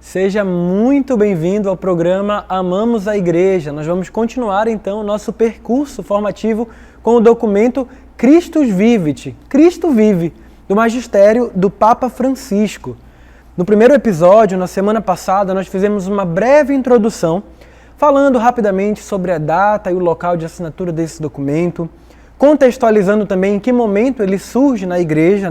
Seja muito bem-vindo ao programa Amamos a Igreja. Nós vamos continuar então o nosso percurso formativo com o documento Christus Vivit, Cristo Vive, do Magistério do Papa Francisco. No primeiro episódio, na semana passada, nós fizemos uma breve introdução, falando rapidamente sobre a data e o local de assinatura desse documento, contextualizando também em que momento ele surge na Igreja,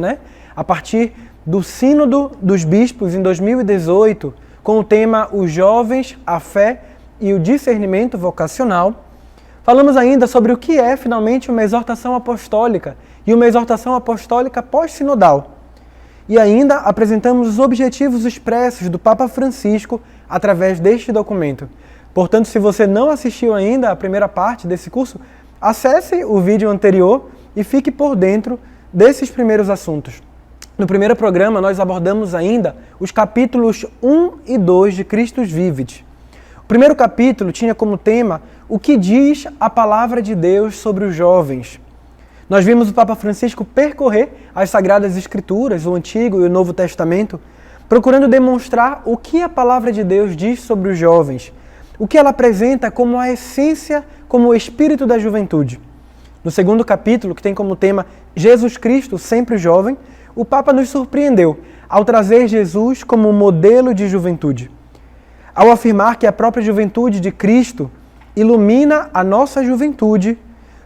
a partir do Sínodo dos Bispos em 2018, com o tema Os Jovens, a Fé e o Discernimento Vocacional. Falamos ainda sobre o que é, finalmente, uma exortação apostólica e uma exortação apostólica pós-sinodal. E ainda apresentamos os objetivos expressos do Papa Francisco através deste documento. Portanto, se você não assistiu ainda à primeira parte desse curso, acesse o vídeo anterior e fique por dentro desses primeiros assuntos. No primeiro programa, nós abordamos ainda os capítulos 1 e 2 de Christus Vivit. O primeiro capítulo tinha como tema o que diz a palavra de Deus sobre os jovens. Nós vimos o Papa Francisco percorrer as Sagradas Escrituras, o Antigo e o Novo Testamento, procurando demonstrar o que a palavra de Deus diz sobre os jovens, o que ela apresenta como a essência, como o espírito da juventude. No segundo capítulo, que tem como tema Jesus Cristo, sempre jovem, o Papa nos surpreendeu ao trazer Jesus como modelo de juventude. Ao afirmar que a própria juventude de Cristo ilumina a nossa juventude,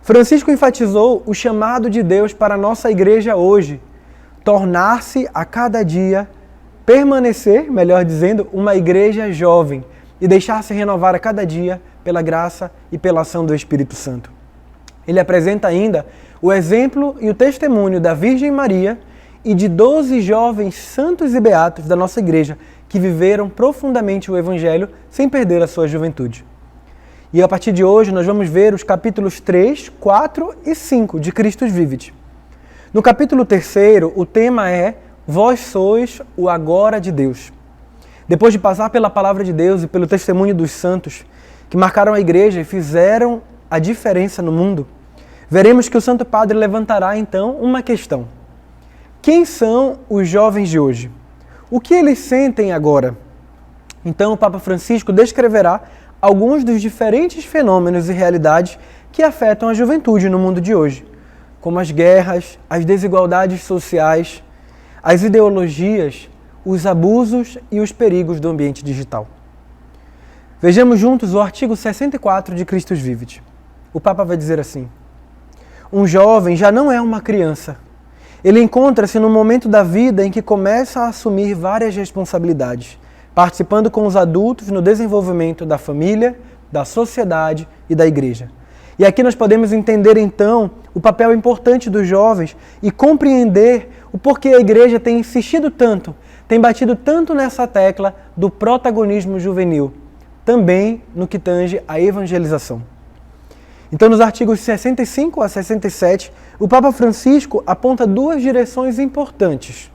Francisco enfatizou o chamado de Deus para a nossa igreja hoje, tornar-se a cada dia, permanecer, melhor dizendo, uma igreja jovem e deixar-se renovar a cada dia pela graça e pela ação do Espírito Santo. Ele apresenta ainda o exemplo e o testemunho da Virgem Maria e de 12 jovens santos e beatos da nossa igreja que viveram profundamente o Evangelho sem perder a sua juventude. E a partir de hoje nós vamos ver os capítulos 3, 4 e 5 de Christus Vivit. No capítulo 3, o tema é Vós sois o agora de Deus. Depois de passar pela palavra de Deus e pelo testemunho dos santos que marcaram a igreja e fizeram a diferença no mundo, veremos que o Santo Padre levantará então uma questão. Quem são os jovens de hoje? O que eles sentem agora? Então o Papa Francisco descreverá alguns dos diferentes fenômenos e realidades que afetam a juventude no mundo de hoje, como as guerras, as desigualdades sociais, as ideologias, os abusos e os perigos do ambiente digital. Vejamos juntos o artigo 64 de Christus Vivit. O Papa vai dizer assim: um jovem já não é uma criança. Ele encontra-se no momento da vida em que começa a assumir várias responsabilidades, participando com os adultos no desenvolvimento da família, da sociedade e da igreja. E aqui nós podemos entender então o papel importante dos jovens e compreender o porquê a igreja tem insistido tanto, tem batido tanto nessa tecla do protagonismo juvenil, também no que tange à evangelização. Então, nos artigos 65 a 67, o Papa Francisco aponta duas direções importantes.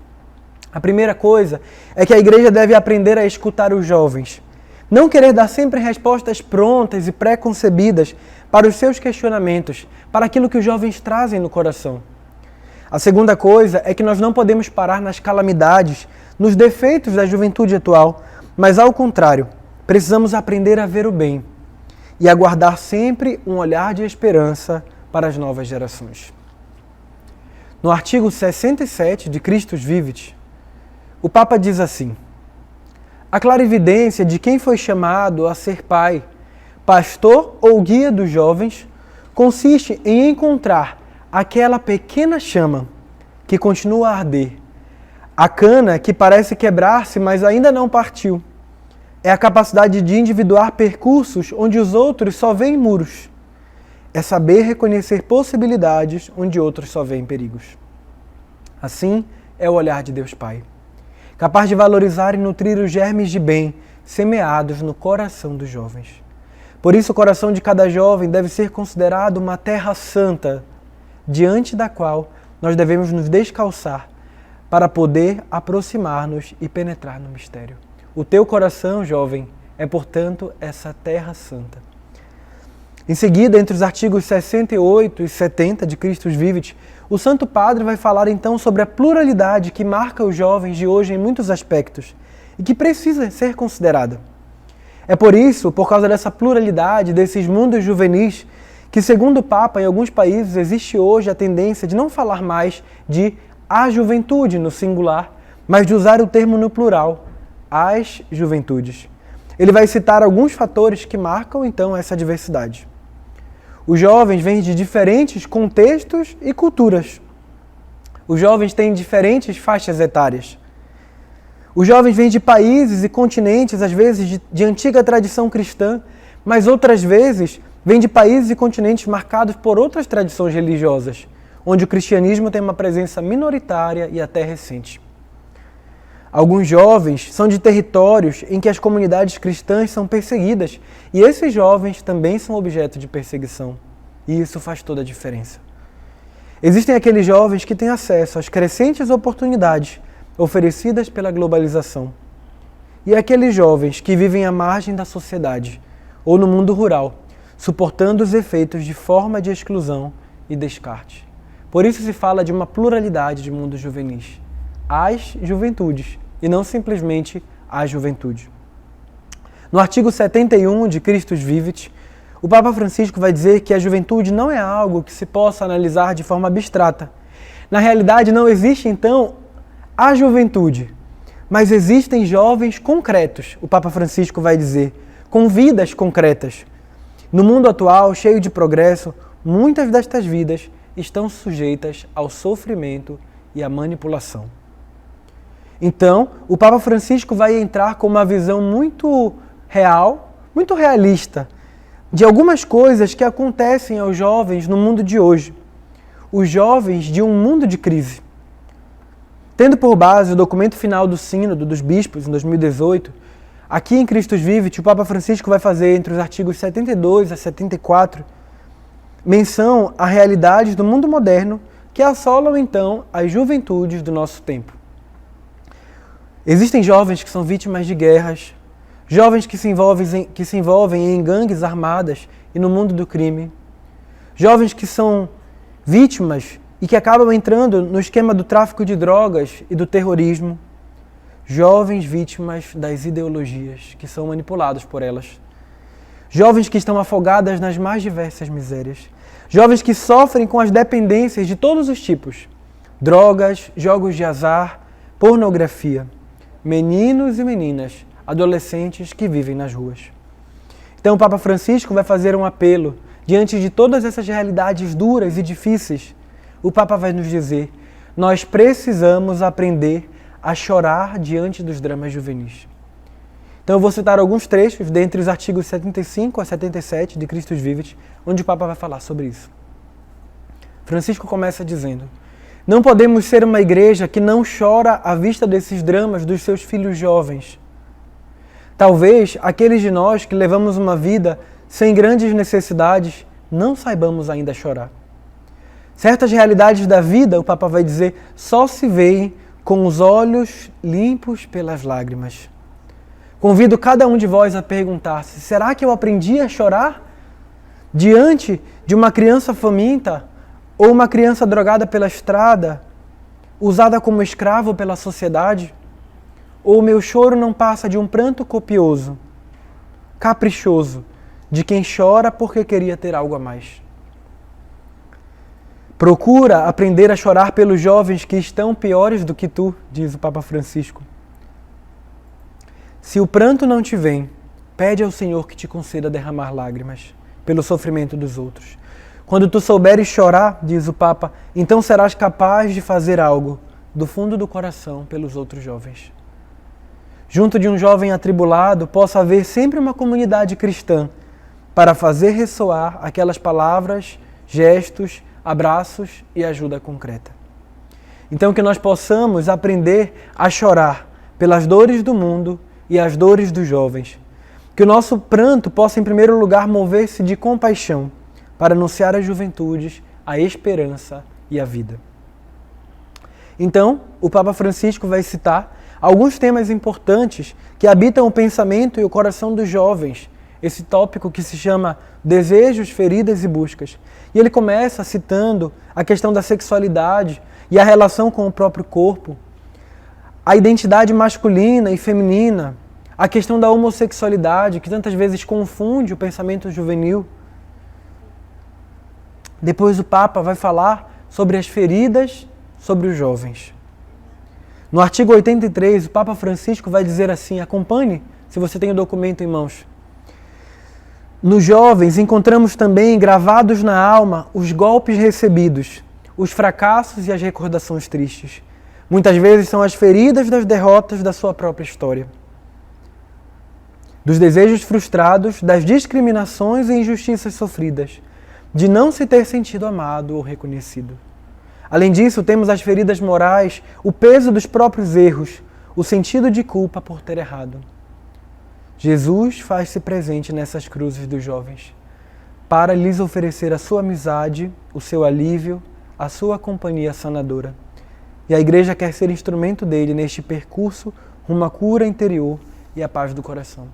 A primeira coisa é que a igreja deve aprender a escutar os jovens, não querer dar sempre respostas prontas e pré-concebidas para os seus questionamentos, para aquilo que os jovens trazem no coração. A segunda coisa é que nós não podemos parar nas calamidades, nos defeitos da juventude atual, mas ao contrário, precisamos aprender a ver o bem e a guardar sempre um olhar de esperança para as novas gerações. No artigo 67 de Christus Vivit, o Papa diz assim: a clarividência de quem foi chamado a ser pai, pastor ou guia dos jovens consiste em encontrar aquela pequena chama que continua a arder, a cana que parece quebrar-se, mas ainda não partiu. É a capacidade de individuar percursos onde os outros só veem muros. É saber reconhecer possibilidades onde outros só veem perigos. Assim é o olhar de Deus Pai, capaz de valorizar e nutrir os germes de bem semeados no coração dos jovens. Por isso, o coração de cada jovem deve ser considerado uma terra santa, diante da qual nós devemos nos descalçar para poder aproximar-nos e penetrar no mistério. O teu coração, jovem, é, portanto, essa terra santa. Em seguida, entre os artigos 68 e 70 de Christus Vivit, o Santo Padre vai falar então sobre a pluralidade que marca os jovens de hoje em muitos aspectos e que precisa ser considerada. É por isso, por causa dessa pluralidade, desses mundos juvenis, que segundo o Papa, em alguns países existe hoje a tendência de não falar mais de a juventude no singular, mas de usar o termo no plural, as juventudes. Ele vai citar alguns fatores que marcam então essa diversidade. Os jovens vêm de diferentes contextos e culturas. Os jovens têm diferentes faixas etárias. Os jovens vêm de países e continentes, às vezes de antiga tradição cristã, mas outras vezes vêm de países e continentes marcados por outras tradições religiosas, onde o cristianismo tem uma presença minoritária e até recente. Alguns jovens são de territórios em que as comunidades cristãs são perseguidas e esses jovens também são objeto de perseguição. E isso faz toda a diferença. Existem aqueles jovens que têm acesso às crescentes oportunidades oferecidas pela globalização. E aqueles jovens que vivem à margem da sociedade ou no mundo rural, suportando os efeitos de forma de exclusão e descarte. Por isso se fala de uma pluralidade de mundos juvenis. As juventudes, e não simplesmente a juventude. No artigo 71 de Christus Vivit, o Papa Francisco vai dizer que a juventude não é algo que se possa analisar de forma abstrata. Na realidade, não existe, então, a juventude, mas existem jovens concretos, o Papa Francisco vai dizer, com vidas concretas. No mundo atual, cheio de progresso, muitas destas vidas estão sujeitas ao sofrimento e à manipulação. Então, o Papa Francisco vai entrar com uma visão muito real, muito realista, de algumas coisas que acontecem aos jovens no mundo de hoje. Os jovens de um mundo de crise. Tendo por base o documento final do Sínodo dos Bispos, em 2018, aqui em Christus Vivit, o Papa Francisco vai fazer, entre os artigos 72 a 74, menção a realidades do mundo moderno que assolam, então, as juventudes do nosso tempo. Existem jovens que são vítimas de guerras, jovens que se envolvem em gangues armadas e no mundo do crime, jovens que são vítimas e que acabam entrando no esquema do tráfico de drogas e do terrorismo, jovens vítimas das ideologias que são manipulados por elas, jovens que estão afogadas nas mais diversas misérias, jovens que sofrem com as dependências de todos os tipos, drogas, jogos de azar, pornografia, meninos e meninas, adolescentes que vivem nas ruas. Então o Papa Francisco vai fazer um apelo diante de todas essas realidades duras e difíceis. O Papa vai nos dizer, nós precisamos aprender a chorar diante dos dramas juvenis. Então eu vou citar alguns trechos dentre os artigos 75 a 77 de Christus Vivit, onde o Papa vai falar sobre isso. Francisco começa dizendo, não podemos ser uma igreja que não chora à vista desses dramas dos seus filhos jovens. Talvez aqueles de nós que levamos uma vida sem grandes necessidades não saibamos ainda chorar. Certas realidades da vida, o Papa vai dizer, só se veem com os olhos limpos pelas lágrimas. Convido cada um de vós a perguntar-se, será que eu aprendi a chorar diante de uma criança faminta ou uma criança drogada pela estrada, usada como escravo pela sociedade? Ou o meu choro não passa de um pranto copioso, caprichoso, de quem chora porque queria ter algo a mais? Procura aprender a chorar pelos jovens que estão piores do que tu, diz o Papa Francisco. Se o pranto não te vem, pede ao Senhor que te conceda derramar lágrimas pelo sofrimento dos outros. Quando tu souberes chorar, diz o Papa, então serás capaz de fazer algo do fundo do coração pelos outros jovens. Junto de um jovem atribulado, possa haver sempre uma comunidade cristã para fazer ressoar aquelas palavras, gestos, abraços e ajuda concreta. Então que nós possamos aprender a chorar pelas dores do mundo e as dores dos jovens. Que o nosso pranto possa, em primeiro lugar, mover-se de compaixão para anunciar às juventudes a esperança e a vida. Então, o Papa Francisco vai citar alguns temas importantes que habitam o pensamento e o coração dos jovens esse tópico que se chama Desejos, Feridas e Buscas. E ele começa citando a questão da sexualidade e a relação com o próprio corpo, a identidade masculina e feminina, a questão da homossexualidade, que tantas vezes confunde o pensamento juvenil. Depois o Papa vai falar sobre as feridas sobre os jovens. No artigo 83, o Papa Francisco vai dizer assim, acompanhe, se você tem o documento em mãos. Nos jovens encontramos também gravados na alma os golpes recebidos, os fracassos e as recordações tristes. Muitas vezes são as feridas das derrotas da sua própria história. Dos desejos frustrados, das discriminações e injustiças sofridas, de não se ter sentido amado ou reconhecido. Além disso, temos as feridas morais, o peso dos próprios erros, o sentido de culpa por ter errado. Jesus faz-se presente nessas cruzes dos jovens, para lhes oferecer a sua amizade, o seu alívio, a sua companhia sanadora. E a Igreja quer ser instrumento dele neste percurso rumo à cura interior e à paz do coração.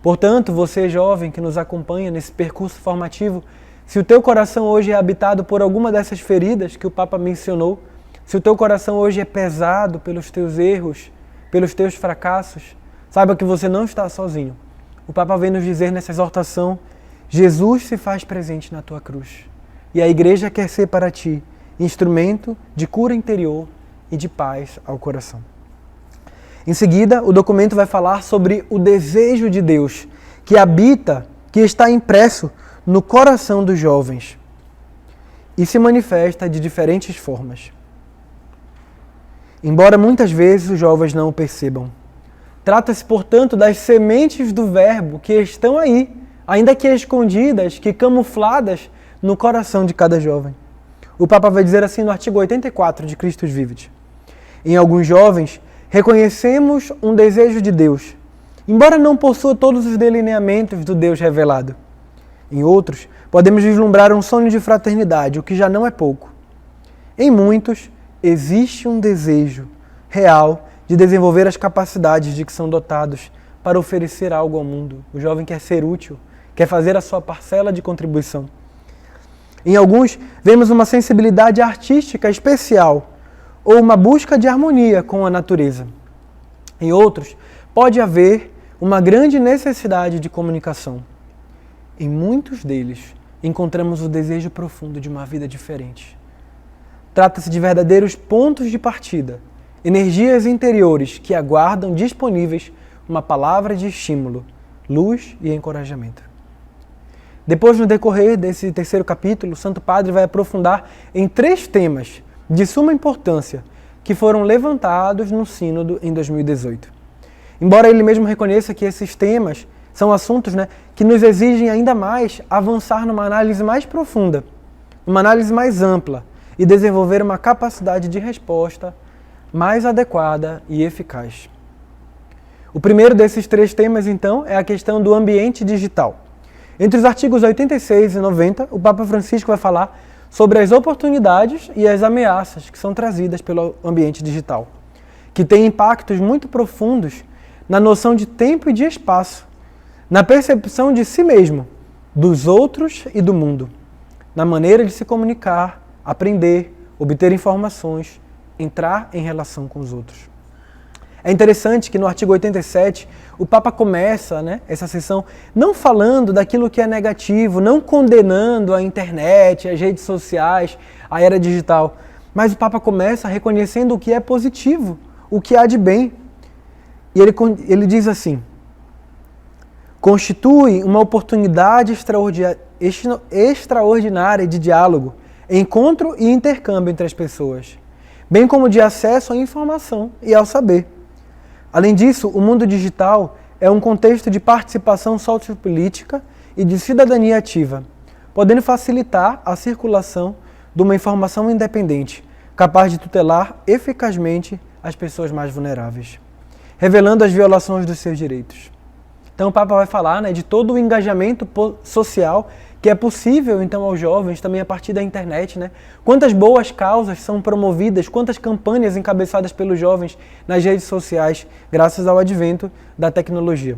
Portanto, você jovem que nos acompanha nesse percurso formativo, se o teu coração hoje é habitado por alguma dessas feridas que o Papa mencionou, se o teu coração hoje é pesado pelos teus erros, pelos teus fracassos, saiba que você não está sozinho. O Papa vem nos dizer nessa exortação, Jesus se faz presente na tua cruz. E a Igreja quer ser para ti instrumento de cura interior e de paz ao coração. Em seguida, o documento vai falar sobre o desejo de Deus que habita, que está impresso no coração dos jovens e se manifesta de diferentes formas. Embora muitas vezes os jovens não o percebam. Trata-se, portanto, das sementes do verbo que estão aí, ainda que escondidas, que camufladas no coração de cada jovem. O Papa vai dizer assim no artigo 84 de Christus Vivit. Em alguns jovens, reconhecemos um desejo de Deus, embora não possua todos os delineamentos do Deus revelado. Em outros, podemos vislumbrar um sonho de fraternidade, o que já não é pouco. Em muitos, existe um desejo real de desenvolver as capacidades de que são dotados para oferecer algo ao mundo. O jovem quer ser útil, quer fazer a sua parcela de contribuição. Em alguns, vemos uma sensibilidade artística especial ou uma busca de harmonia com a natureza. Em outros, pode haver uma grande necessidade de comunicação. Em muitos deles, encontramos o desejo profundo de uma vida diferente. Trata-se de verdadeiros pontos de partida, energias interiores que aguardam disponíveis uma palavra de estímulo, luz e encorajamento. Depois, no decorrer desse terceiro capítulo, o Santo Padre vai aprofundar em 3 temas de suma importância que foram levantados no Sínodo em 2018. Embora ele mesmo reconheça que esses temas são assuntos, que nos exigem ainda mais avançar numa análise mais profunda, uma análise mais ampla e desenvolver uma capacidade de resposta mais adequada e eficaz. O primeiro desses 3 temas, então, é a questão do ambiente digital. Entre os artigos 86 e 90, o Papa Francisco vai falar sobre as oportunidades e as ameaças que são trazidas pelo ambiente digital, que tem impactos muito profundos na noção de tempo e de espaço, na percepção de si mesmo, dos outros e do mundo, na maneira de se comunicar, aprender, obter informações, entrar em relação com os outros. É interessante que no artigo 87 o Papa começa essa sessão não falando daquilo que é negativo, não condenando a internet, as redes sociais, a era digital, mas o Papa começa reconhecendo o que é positivo, o que há de bem. E ele diz assim, constitui uma oportunidade extraordinária de diálogo, encontro e intercâmbio entre as pessoas, bem como de acesso à informação e ao saber. Além disso, o mundo digital é um contexto de participação sociopolítica e de cidadania ativa, podendo facilitar a circulação de uma informação independente, capaz de tutelar eficazmente as pessoas mais vulneráveis, revelando as violações dos seus direitos. Então o Papa vai falar de todo o engajamento social que é possível então aos jovens também a partir da internet, Quantas boas causas são promovidas, quantas campanhas encabeçadas pelos jovens nas redes sociais, graças ao advento da tecnologia.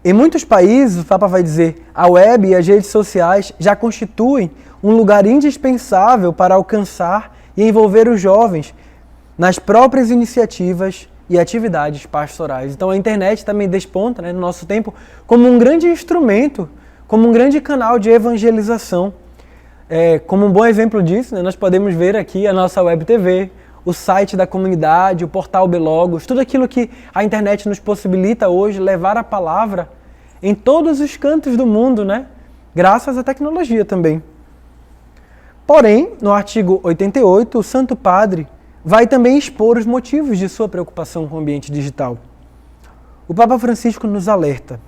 Em muitos países, o Papa vai dizer, a web e as redes sociais já constituem um lugar indispensável para alcançar e envolver os jovens nas próprias iniciativas e atividades pastorais. Então a internet também desponta, no nosso tempo, como um grande instrumento, como um grande canal de evangelização. Como um bom exemplo disso, nós podemos ver aqui a nossa web TV, o site da comunidade, o portal Belogos, tudo aquilo que a internet nos possibilita hoje levar a palavra em todos os cantos do mundo, graças à tecnologia também. Porém, no artigo 88, o Santo Padre vai também expor os motivos de sua preocupação com o ambiente digital. O Papa Francisco nos alerta: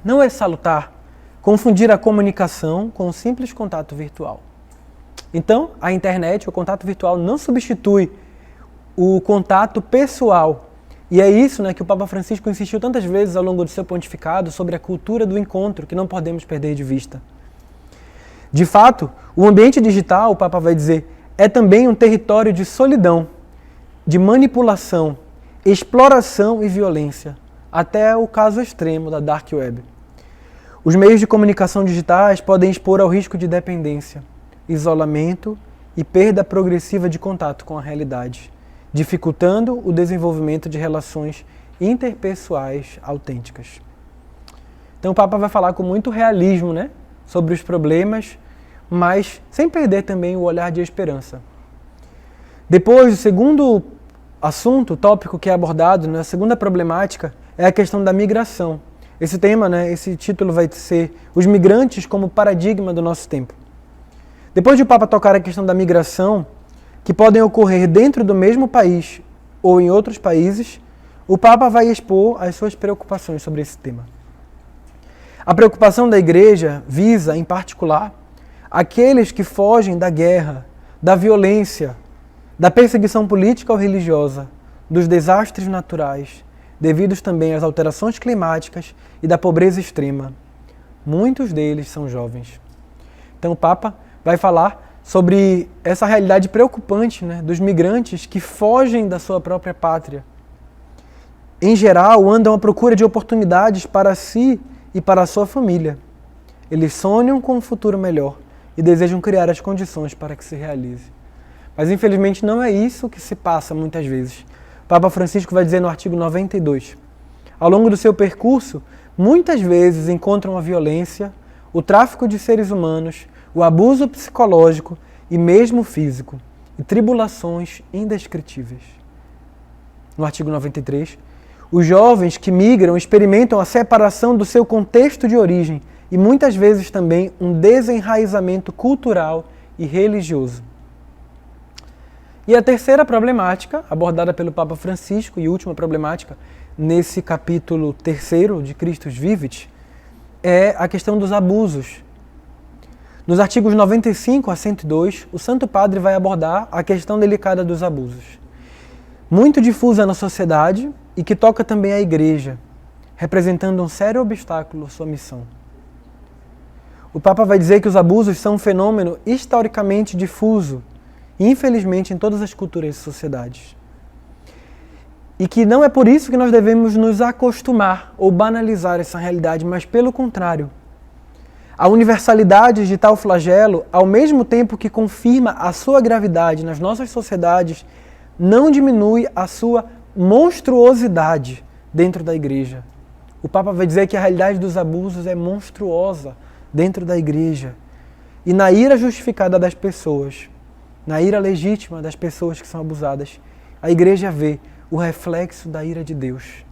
não é salutar confundir a comunicação com o simples contato virtual. Então, a internet, o contato virtual, não substitui o contato pessoal. E é isso que o Papa Francisco insistiu tantas vezes ao longo do seu pontificado sobre a cultura do encontro, que não podemos perder de vista. De fato, o ambiente digital, o Papa vai dizer, é também um território de solidão, de manipulação, exploração e violência, até o caso extremo da Dark Web. Os meios de comunicação digitais podem expor ao risco de dependência, isolamento e perda progressiva de contato com a realidade, dificultando o desenvolvimento de relações interpessoais autênticas. Então o Papa vai falar com muito realismo, sobre os problemas, mas sem perder também o olhar de esperança. Depois, o segundo assunto, tópico que é abordado, a segunda problemática, é a questão da migração. Esse tema, esse título vai ser Os Migrantes como Paradigma do Nosso Tempo. Depois de o Papa tocar a questão da migração, que podem ocorrer dentro do mesmo país ou em outros países, o Papa vai expor as suas preocupações sobre esse tema. A preocupação da Igreja visa, em particular, aqueles que fogem da guerra, da violência, da perseguição política ou religiosa, dos desastres naturais, devidos também às alterações climáticas e da pobreza extrema. Muitos deles são jovens. Então o Papa vai falar sobre essa realidade preocupante, dos migrantes que fogem da sua própria pátria. Em geral, andam à procura de oportunidades para si e para a sua família. Eles sonham com um futuro melhor e desejam criar as condições para que se realize. Mas infelizmente não é isso que se passa muitas vezes. O Papa Francisco vai dizer no artigo 92, ao longo do seu percurso, muitas vezes encontram a violência, o tráfico de seres humanos, o abuso psicológico e mesmo físico, e tribulações indescritíveis. No artigo 93, os jovens que migram experimentam a separação do seu contexto de origem e muitas vezes também um desenraizamento cultural e religioso. E a terceira problemática, abordada pelo Papa Francisco, e última problemática, nesse capítulo 3º de Christus Vivit, é a questão dos abusos. Nos artigos 95 a 102, o Santo Padre vai abordar a questão delicada dos abusos, muito difusa na sociedade e que toca também a Igreja, representando um sério obstáculo à sua missão. O Papa vai dizer que os abusos são um fenômeno historicamente difuso, infelizmente em todas as culturas e sociedades. E que não é por isso que nós devemos nos acostumar ou banalizar essa realidade, mas pelo contrário. A universalidade de tal flagelo, ao mesmo tempo que confirma a sua gravidade nas nossas sociedades, não diminui a sua monstruosidade dentro da Igreja. O Papa vai dizer que a realidade dos abusos é monstruosa dentro da Igreja. E na ira justificada das pessoas, na ira legítima das pessoas que são abusadas, a Igreja vê o reflexo da ira de Deus,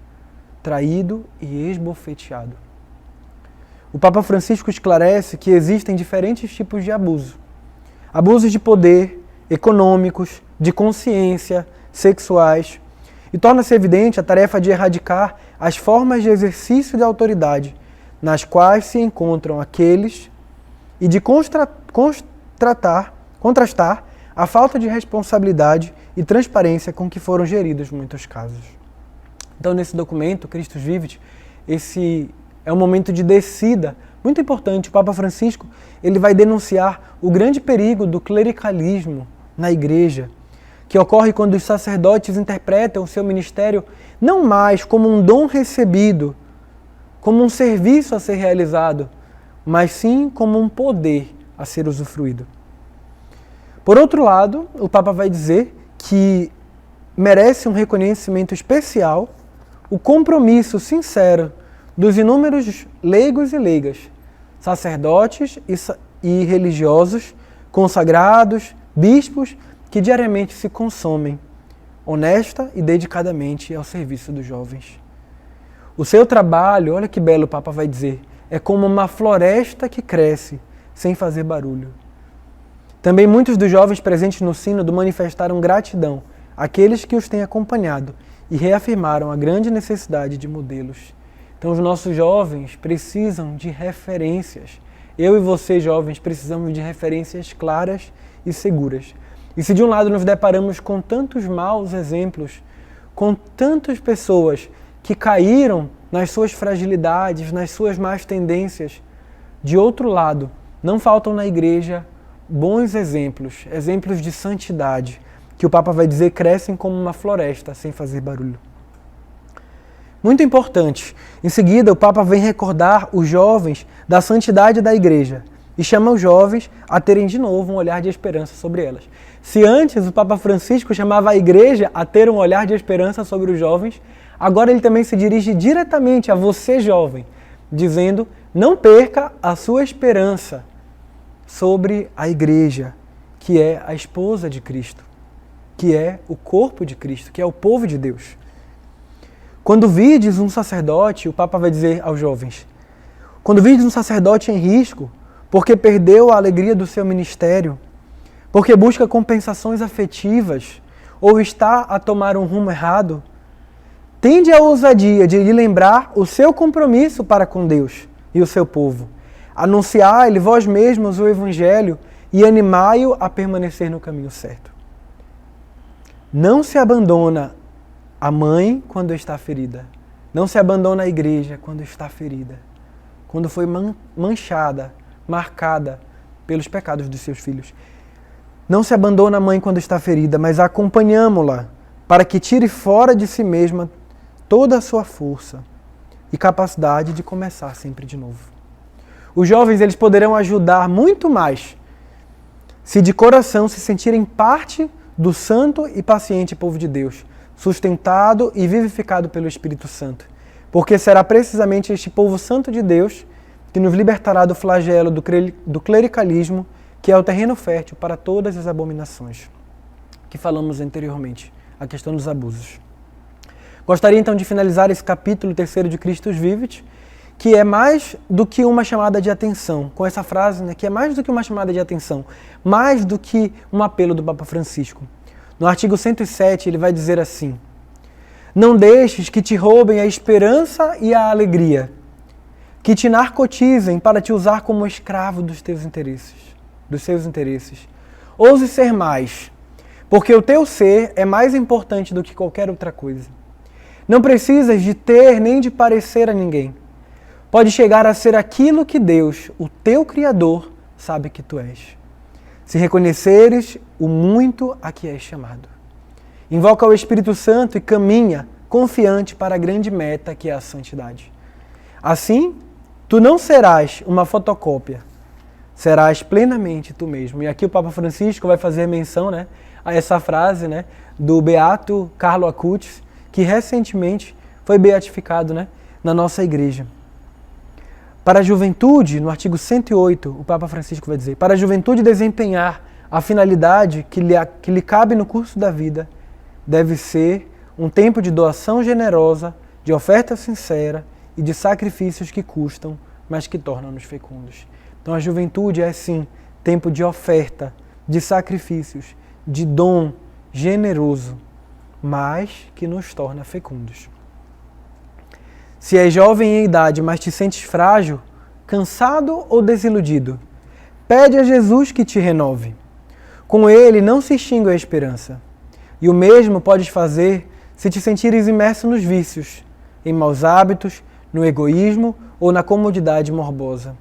traído e esbofeteado. O Papa Francisco esclarece que existem diferentes tipos de abuso. Abusos de poder, econômicos, de consciência, sexuais. E torna-se evidente a tarefa de erradicar as formas de exercício de autoridade nas quais se encontram aqueles e de contrastar a falta de responsabilidade e transparência com que foram geridos muitos casos. Então, nesse documento, Christus Vivit, esse é um momento de descida muito importante. O Papa Francisco ele vai denunciar o grande perigo do clericalismo na Igreja, que ocorre quando os sacerdotes interpretam o seu ministério não mais como um dom recebido como um serviço a ser realizado, mas sim como um poder a ser usufruído. Por outro lado, o Papa vai dizer que merece um reconhecimento especial o compromisso sincero dos inúmeros leigos e leigas, sacerdotes e religiosos, consagrados, bispos, que diariamente se consomem, honesta e dedicadamente ao serviço dos jovens. O seu trabalho, olha que belo o Papa vai dizer, é como uma floresta que cresce sem fazer barulho. Também muitos dos jovens presentes no sínodo manifestaram gratidão àqueles que os têm acompanhado e reafirmaram a grande necessidade de modelos. Então os nossos jovens precisam de referências. Eu e você, jovens, precisamos de referências claras e seguras. E se de um lado nos deparamos com tantos maus exemplos, com tantas pessoas que caíram nas suas fragilidades, nas suas más tendências, de outro lado, não faltam na igreja bons exemplos, exemplos de santidade, que o Papa vai dizer crescem como uma floresta sem fazer barulho. Muito importante. Em seguida, o Papa vem recordar os jovens da santidade da igreja e chama os jovens a terem de novo um olhar de esperança sobre elas. Se antes o Papa Francisco chamava a igreja a ter um olhar de esperança sobre os jovens, agora ele também se dirige diretamente a você, jovem, dizendo: não perca a sua esperança sobre a igreja, que é a esposa de Cristo, que é o corpo de Cristo, que é o povo de Deus. Quando vides um sacerdote, o Papa vai dizer aos jovens, quando vides um sacerdote em risco, porque perdeu a alegria do seu ministério, porque busca compensações afetivas, ou está a tomar um rumo errado, tende a ousadia de lhe lembrar o seu compromisso para com Deus e o seu povo. Anunciai-lhe vós mesmos o Evangelho e animai-o a permanecer no caminho certo. Não se abandona a mãe quando está ferida. Não se abandona a igreja quando está ferida. Quando foi manchada, marcada pelos pecados dos seus filhos. Não se abandona a mãe quando está ferida, mas acompanhamos-la para que tire fora de si mesma toda a sua força e capacidade de começar sempre de novo. Os jovens, eles poderão ajudar muito mais se de coração se sentirem parte do santo e paciente povo de Deus, sustentado e vivificado pelo Espírito Santo. Porque será precisamente este povo santo de Deus que nos libertará do flagelo do clericalismo, que é o terreno fértil para todas as abominações que falamos anteriormente, a questão dos abusos. Gostaria então de finalizar esse capítulo 3 de Christus Vivit, que é mais do que uma chamada de atenção, com essa frase, né, que é mais do que uma chamada de atenção, mais do que um apelo do Papa Francisco. No artigo 107, ele vai dizer assim: não deixes que te roubem a esperança e a alegria, que te narcotizem para te usar como escravo dos teus interesses, dos seus interesses. Ouse ser mais, porque o teu ser é mais importante do que qualquer outra coisa. Não precisas de ter nem de parecer a ninguém. Pode chegar a ser aquilo que Deus, o teu Criador, sabe que tu és. Se reconheceres o muito a que és chamado. Invoca o Espírito Santo e caminha confiante para a grande meta que é a santidade. Assim, tu não serás uma fotocópia, serás plenamente tu mesmo. E aqui o Papa Francisco vai fazer menção, né, a essa frase, né, do beato Carlo Acutis, que recentemente foi beatificado, né, na nossa igreja. Para a juventude, no artigo 108, o Papa Francisco vai dizer, para a juventude desempenhar a finalidade que lhe cabe no curso da vida, deve ser um tempo de doação generosa, de oferta sincera e de sacrifícios que custam, mas que tornam-nos fecundos. Então a juventude é sim tempo de oferta, de sacrifícios, de dom generoso, mas que nos torna fecundos. Se és jovem em idade, mas te sentes frágil, cansado ou desiludido, pede a Jesus que te renove. Com ele não se extingue a esperança. E o mesmo podes fazer se te sentires imerso nos vícios, em maus hábitos, no egoísmo ou na comodidade morbosa.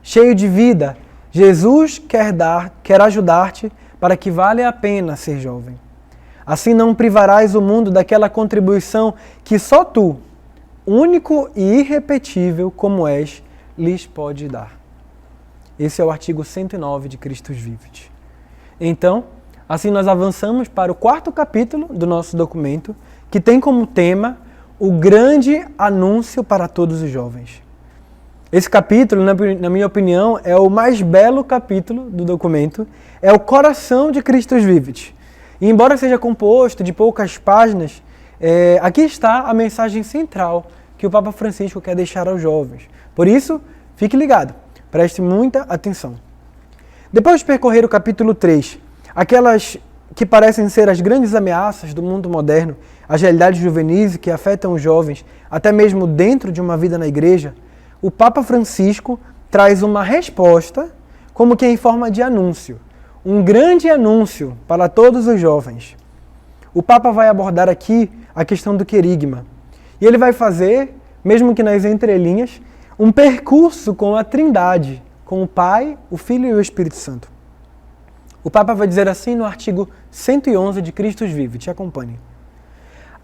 Cheio de vida, Jesus quer ajudar-te para que valha a pena ser jovem. Assim não privarás o mundo daquela contribuição que só tu, único e irrepetível como és, lhes pode dar. Esse é o artigo 109 de Christus Vivit. Então, assim nós avançamos para o 4º capítulo do nosso documento, que tem como tema o grande anúncio para todos os jovens. Esse capítulo, na minha opinião, é o mais belo capítulo do documento, é o coração de Christus Vivit. E embora seja composto de poucas páginas, aqui está a mensagem central que o Papa Francisco quer deixar aos jovens. Por isso, fique ligado, preste muita atenção. Depois de percorrer o capítulo 3, aquelas que parecem ser as grandes ameaças do mundo moderno, as realidades juvenis que afetam os jovens, até mesmo dentro de uma vida na igreja, o Papa Francisco traz uma resposta, como que em forma de anúncio, um grande anúncio para todos os jovens. O Papa vai abordar aqui a questão do querigma, e ele vai fazer, mesmo que nas entrelinhas, um percurso com a Trindade, com o Pai, o Filho e o Espírito Santo. O Papa vai dizer assim no artigo 111 de Christus Vivit, acompanhe.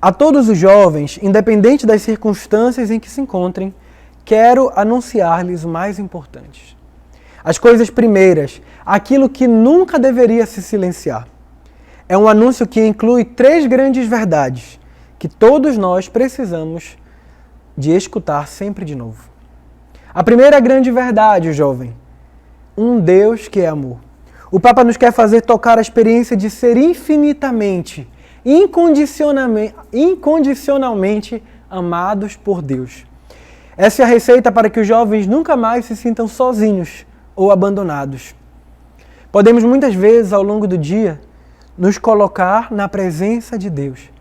A todos os jovens, independente das circunstâncias em que se encontrem, quero anunciar-lhes o mais importante. As coisas primeiras, aquilo que nunca deveria se silenciar. É um anúncio que inclui 3 grandes verdades que todos nós precisamos de escutar sempre de novo. A primeira grande verdade, jovem, um Deus que é amor. O Papa nos quer fazer tocar a experiência de ser infinitamente, incondicionalmente amados por Deus. Essa é a receita para que os jovens nunca mais se sintam sozinhos ou abandonados. Podemos muitas vezes ao longo do dia nos colocar na presença de Deus.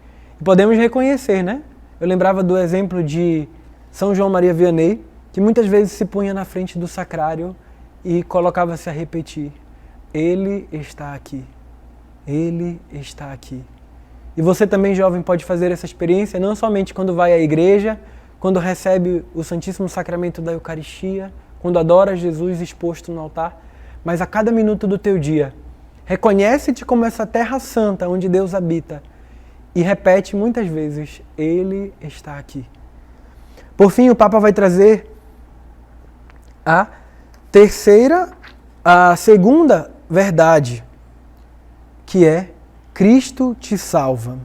E podemos reconhecer, né? Eu lembrava do exemplo de São João Maria Vianney, que muitas vezes se punha na frente do sacrário e colocava-se a repetir: Ele está aqui. Ele está aqui. E você também, jovem, pode fazer essa experiência não somente quando vai à igreja, quando recebe o Santíssimo Sacramento da Eucaristia, quando adora Jesus exposto no altar, mas a cada minuto do teu dia. Reconhece-te como essa terra santa onde Deus habita e repete muitas vezes: Ele está aqui. Por fim, o Papa vai trazer a segunda verdade, que é: Cristo te salva.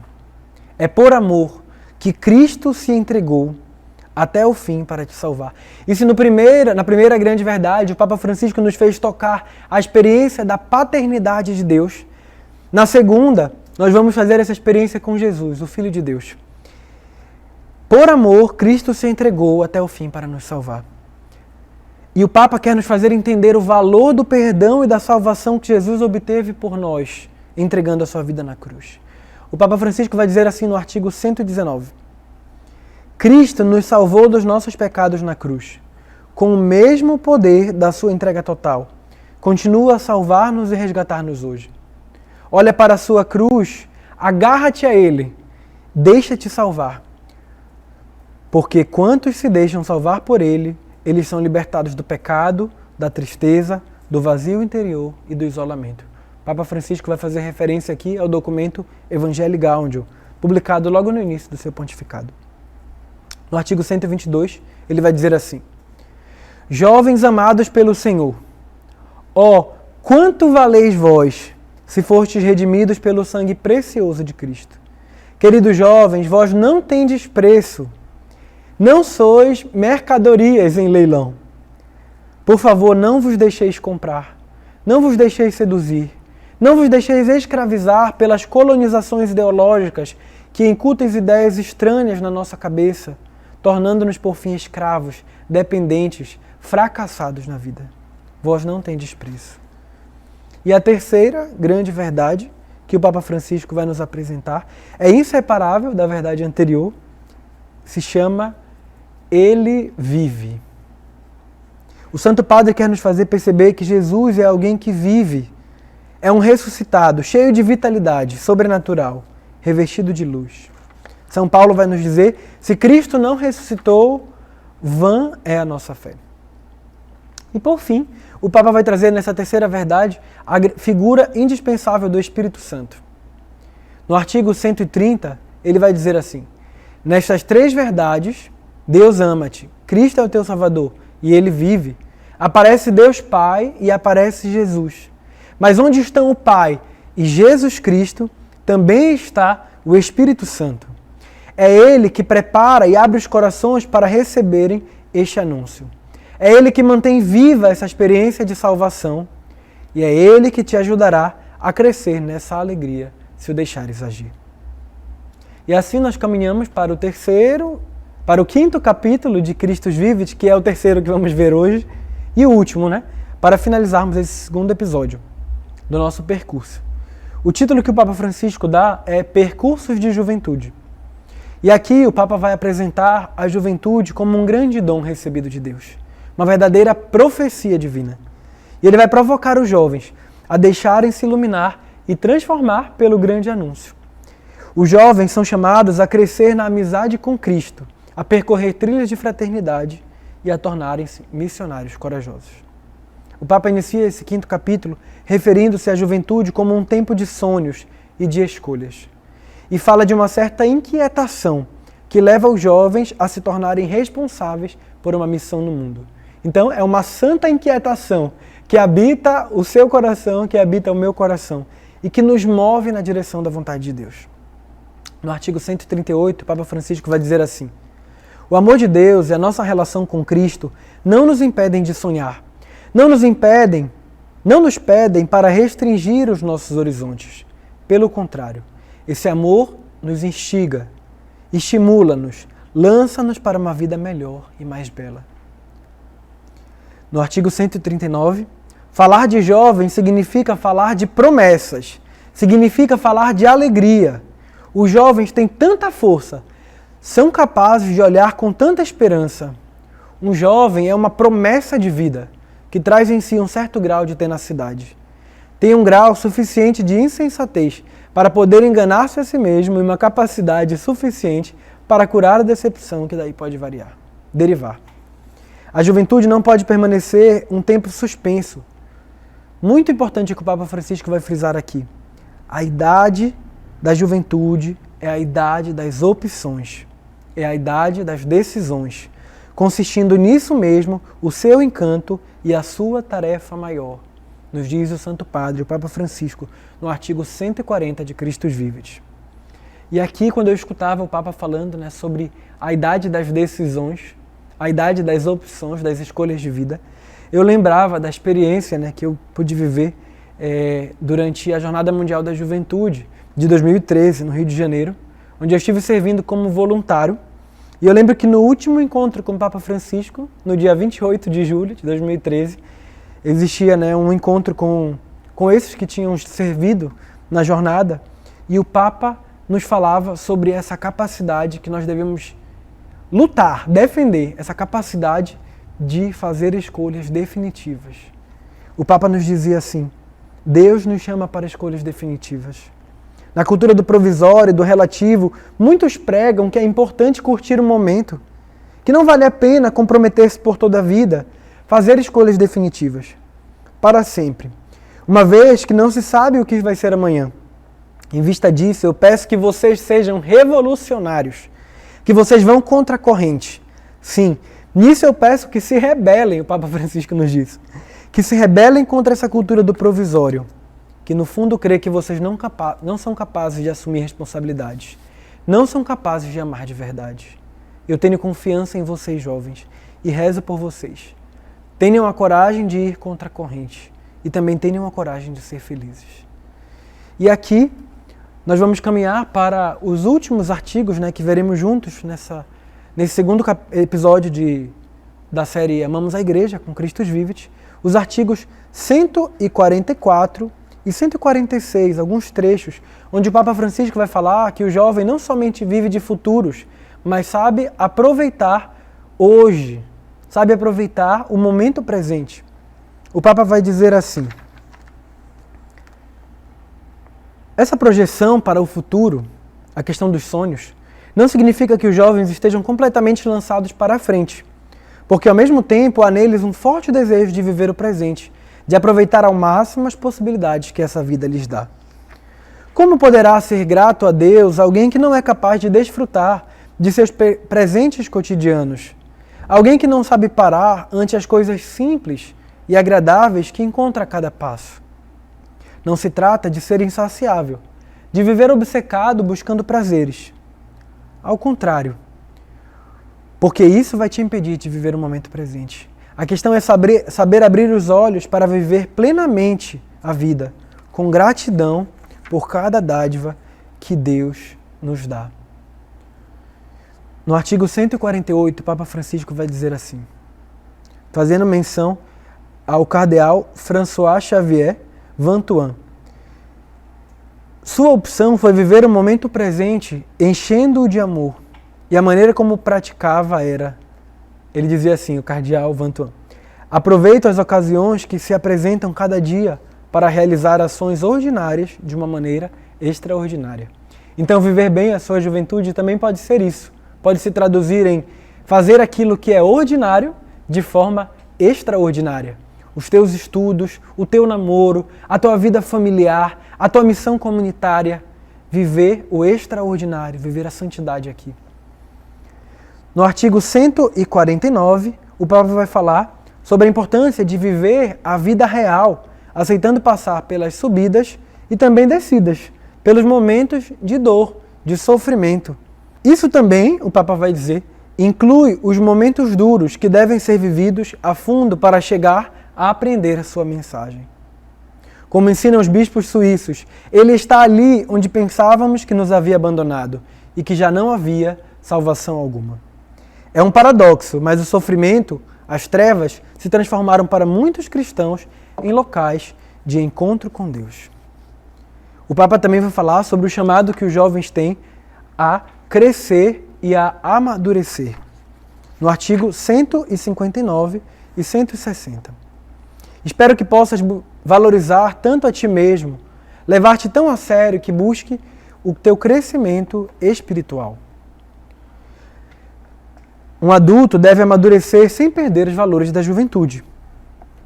É por amor que Cristo se entregou até o fim para te salvar. E se na primeira grande verdade, o Papa Francisco nos fez tocar a experiência da paternidade de Deus, na segunda, nós vamos fazer essa experiência com Jesus, o Filho de Deus. Por amor, Cristo se entregou até o fim para nos salvar. E o Papa quer nos fazer entender o valor do perdão e da salvação que Jesus obteve por nós, entregando a sua vida na cruz. O Papa Francisco vai dizer assim no artigo 119. Cristo nos salvou dos nossos pecados na cruz. Com o mesmo poder da sua entrega total, continua a salvar-nos e resgatar-nos hoje. Olha para a sua cruz, agarra-te a Ele, deixa-te salvar. Porque quantos se deixam salvar por Ele, eles são libertados do pecado, da tristeza, do vazio interior e do isolamento. O Papa Francisco vai fazer referência aqui ao documento Evangelii Gaudium, publicado logo no início do seu pontificado. No artigo 122, ele vai dizer assim: Jovens amados pelo Senhor, ó, quanto valeis vós, se fostes redimidos pelo sangue precioso de Cristo. Queridos jovens, vós não tendes preço, não sois mercadorias em leilão. Por favor, não vos deixeis comprar, não vos deixeis seduzir, não vos deixeis escravizar pelas colonizações ideológicas que incutem ideias estranhas na nossa cabeça, tornando-nos por fim escravos, dependentes, fracassados na vida. Vós não tendes preço. E a terceira grande verdade que o Papa Francisco vai nos apresentar é inseparável da verdade anterior, se chama Ele vive. O Santo Padre quer nos fazer perceber que Jesus é alguém que vive, é um ressuscitado, cheio de vitalidade, sobrenatural, revestido de luz. São Paulo vai nos dizer: se Cristo não ressuscitou, vã é a nossa fé. E por fim, o Papa vai trazer nessa terceira verdade a figura indispensável do Espírito Santo. No artigo 130, ele vai dizer assim: nestas 3 verdades, Deus ama-te, Cristo é o teu Salvador e Ele vive. Aparece Deus Pai e aparece Jesus. Mas onde estão o Pai e Jesus Cristo, também está o Espírito Santo. É Ele que prepara e abre os corações para receberem este anúncio. É Ele que mantém viva essa experiência de salvação e é Ele que te ajudará a crescer nessa alegria se o deixares agir. E assim nós caminhamos para o quinto capítulo de Christus Vivit, que é o terceiro que vamos ver hoje, e o último, para finalizarmos esse segundo episódio do nosso percurso. O título que o Papa Francisco dá é Percursos de Juventude. E aqui o Papa vai apresentar a juventude como um grande dom recebido de Deus, uma verdadeira profecia divina. E ele vai provocar os jovens a deixarem-se iluminar e transformar pelo grande anúncio. Os jovens são chamados a crescer na amizade com Cristo, a percorrer trilhas de fraternidade e a tornarem-se missionários corajosos. O Papa inicia esse quinto capítulo referindo-se à juventude como um tempo de sonhos e de escolhas. E fala de uma certa inquietação que leva os jovens a se tornarem responsáveis por uma missão no mundo. Então, é uma santa inquietação que habita o seu coração, que habita o meu coração e que nos move na direção da vontade de Deus. No artigo 138, o Papa Francisco vai dizer assim: o amor de Deus e a nossa relação com Cristo não nos impedem de sonhar, não nos pedem para restringir os nossos horizontes. Pelo contrário, esse amor nos instiga, estimula-nos, lança-nos para uma vida melhor e mais bela. No artigo 139, falar de jovem significa falar de promessas, significa falar de alegria. Os jovens têm tanta força, são capazes de olhar com tanta esperança. Um jovem é uma promessa de vida, que traz em si um certo grau de tenacidade. Tem um grau suficiente de insensatez para poder enganar-se a si mesmo e uma capacidade suficiente para curar a decepção que daí pode derivar. A juventude não pode permanecer um tempo suspenso. Muito importante que o Papa Francisco vai frisar aqui. A idade da juventude é a idade das opções, é a idade das decisões, consistindo nisso mesmo o seu encanto e a sua tarefa maior, nos diz o Santo Padre, o Papa Francisco, no artigo 140 de Christus Vivit. E aqui, quando eu escutava o Papa falando sobre a idade das decisões, a idade das opções, das escolhas de vida, eu lembrava da experiência que eu pude viver durante a Jornada Mundial da Juventude, de 2013, no Rio de Janeiro, onde eu estive servindo como voluntário. E eu lembro que no último encontro com o Papa Francisco, no dia 28 de julho de 2013, existia um encontro com esses que tinham servido na jornada, e o Papa nos falava sobre essa capacidade que nós devemos lutar, defender, essa capacidade de fazer escolhas definitivas. O Papa nos dizia assim: Deus nos chama para escolhas definitivas. Na cultura do provisório e do relativo, muitos pregam que é importante curtir o momento, que não vale a pena comprometer-se por toda a vida, fazer escolhas definitivas, para sempre, uma vez que não se sabe o que vai ser amanhã. Em vista disso, eu peço que vocês sejam revolucionários, que vocês vão contra a corrente. Sim, nisso eu peço que se rebelem, o Papa Francisco nos diz, que se rebelem contra essa cultura do provisório, que no fundo crê que vocês não são capazes de assumir responsabilidades, não são capazes de amar de verdade. Eu tenho confiança em vocês, jovens, e rezo por vocês. Tenham a coragem de ir contra a corrente e também tenham a coragem de ser felizes. E aqui nós vamos caminhar para os últimos artigos que veremos juntos nesse segundo episódio da série Amamos a Igreja, com Christus Vivit, os artigos 144 e 146, alguns trechos, onde o Papa Francisco vai falar que o jovem não somente vive de futuros, mas sabe aproveitar hoje, sabe aproveitar o momento presente. O Papa vai dizer assim: essa projeção para o futuro, a questão dos sonhos, não significa que os jovens estejam completamente lançados para a frente, porque ao mesmo tempo há neles um forte desejo de viver o presente, de aproveitar ao máximo as possibilidades que essa vida lhes dá. Como poderá ser grato a Deus alguém que não é capaz de desfrutar de seus presentes cotidianos. Alguém que não sabe parar ante as coisas simples e agradáveis que encontra a cada passo. Não se trata de ser insaciável, de viver obcecado buscando prazeres. Ao contrário, porque isso vai te impedir de viver o momento presente. A questão é saber abrir os olhos para viver plenamente a vida, com gratidão por cada dádiva que Deus nos dá. No artigo 148, o Papa Francisco vai dizer assim, fazendo menção ao cardeal François Xavier Vantuan. Sua opção foi viver o momento presente enchendo-o de amor, e a maneira como praticava era, ele dizia assim, o cardeal Vantuan, aproveito as ocasiões que se apresentam cada dia para realizar ações ordinárias de uma maneira extraordinária. Então, viver bem a sua juventude também pode ser isso. Pode se traduzir em fazer aquilo que é ordinário de forma extraordinária. Os teus estudos, o teu namoro, a tua vida familiar, a tua missão comunitária. Viver o extraordinário, viver a santidade aqui. No artigo 149, o Papa vai falar sobre a importância de viver a vida real, aceitando passar pelas subidas e também descidas, pelos momentos de dor, de sofrimento. Isso também, o Papa vai dizer, inclui os momentos duros que devem ser vividos a fundo para chegar a aprender a sua mensagem. Como ensinam os bispos suíços, ele está ali onde pensávamos que nos havia abandonado e que já não havia salvação alguma. É um paradoxo, mas o sofrimento, as trevas, se transformaram para muitos cristãos em locais de encontro com Deus. O Papa também vai falar sobre o chamado que os jovens têm a crescer e a amadurecer, no artigo 159 e 160. Espero que possas valorizar tanto a ti mesmo, levar-te tão a sério que busque o teu crescimento espiritual. Um adulto deve amadurecer sem perder os valores da juventude,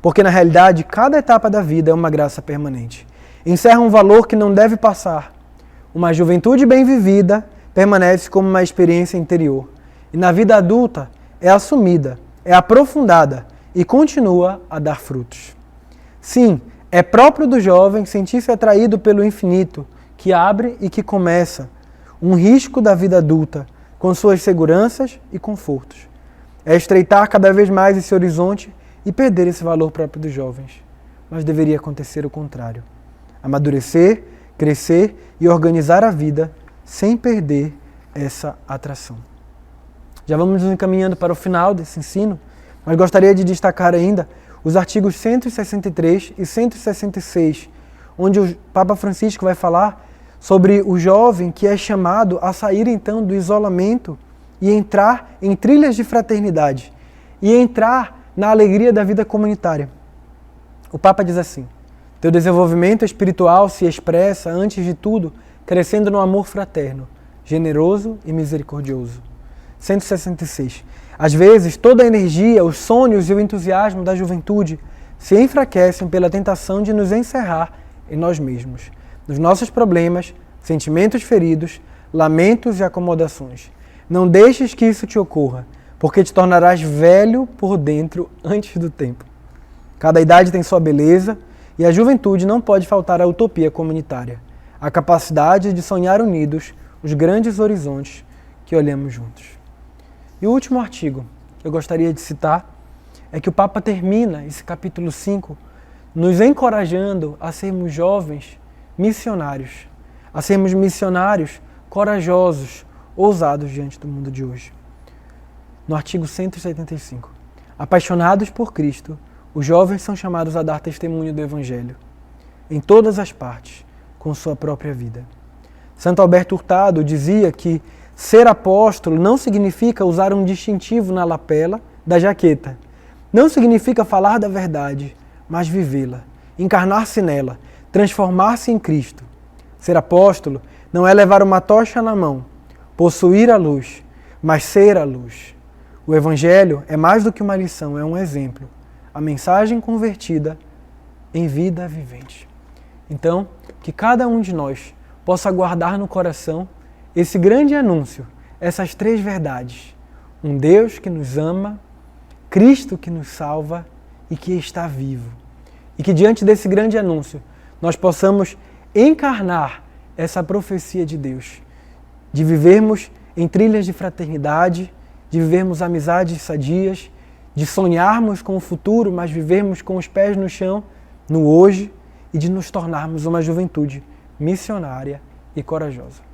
porque na realidade cada etapa da vida é uma graça permanente. Encerra um valor que não deve passar. Uma juventude bem vivida permanece como uma experiência interior. E na vida adulta é assumida, é aprofundada e continua a dar frutos. Sim, é próprio do jovem sentir-se atraído pelo infinito, que abre e que começa, um risco da vida adulta, com suas seguranças e confortos. É estreitar cada vez mais esse horizonte e perder esse valor próprio dos jovens. Mas deveria acontecer o contrário. Amadurecer, crescer e organizar a vida sem perder essa atração. Já vamos nos encaminhando para o final desse ensino, mas gostaria de destacar ainda os artigos 163 e 166, onde o Papa Francisco vai falar sobre o jovem que é chamado a sair então do isolamento e entrar em trilhas de fraternidade e entrar na alegria da vida comunitária. O Papa diz assim: teu desenvolvimento espiritual se expressa, antes de tudo, crescendo no amor fraterno, generoso e misericordioso. 166. Às vezes, toda a energia, os sonhos e o entusiasmo da juventude se enfraquecem pela tentação de nos encerrar em nós mesmos, nos nossos problemas, sentimentos feridos, lamentos e acomodações. Não deixes que isso te ocorra, porque te tornarás velho por dentro antes do tempo. Cada idade tem sua beleza e a juventude não pode faltar à utopia comunitária, a capacidade de sonhar unidos os grandes horizontes que olhamos juntos. E o último artigo que eu gostaria de citar é que o Papa termina esse capítulo 5 nos encorajando a sermos jovens missionários, a sermos missionários corajosos, ousados diante do mundo de hoje. No artigo 175, apaixonados por Cristo, os jovens são chamados a dar testemunho do Evangelho, em todas as partes, com sua própria vida. Santo Alberto Hurtado dizia que ser apóstolo não significa usar um distintivo na lapela da jaqueta. Não significa falar da verdade, mas vivê-la, encarnar-se nela, transformar-se em Cristo. Ser apóstolo não é levar uma tocha na mão, possuir a luz, mas ser a luz. O Evangelho é mais do que uma lição, é um exemplo. A mensagem convertida em vida vivente. Então, que cada um de nós possa guardar no coração esse grande anúncio, essas três verdades. Um Deus que nos ama, Cristo que nos salva e que está vivo. E que diante desse grande anúncio, nós possamos encarnar essa profecia de Deus, de vivermos em trilhas de fraternidade, de vivermos amizades sadias, de sonharmos com o futuro, mas vivermos com os pés no chão, no hoje, e de nos tornarmos uma juventude missionária e corajosa.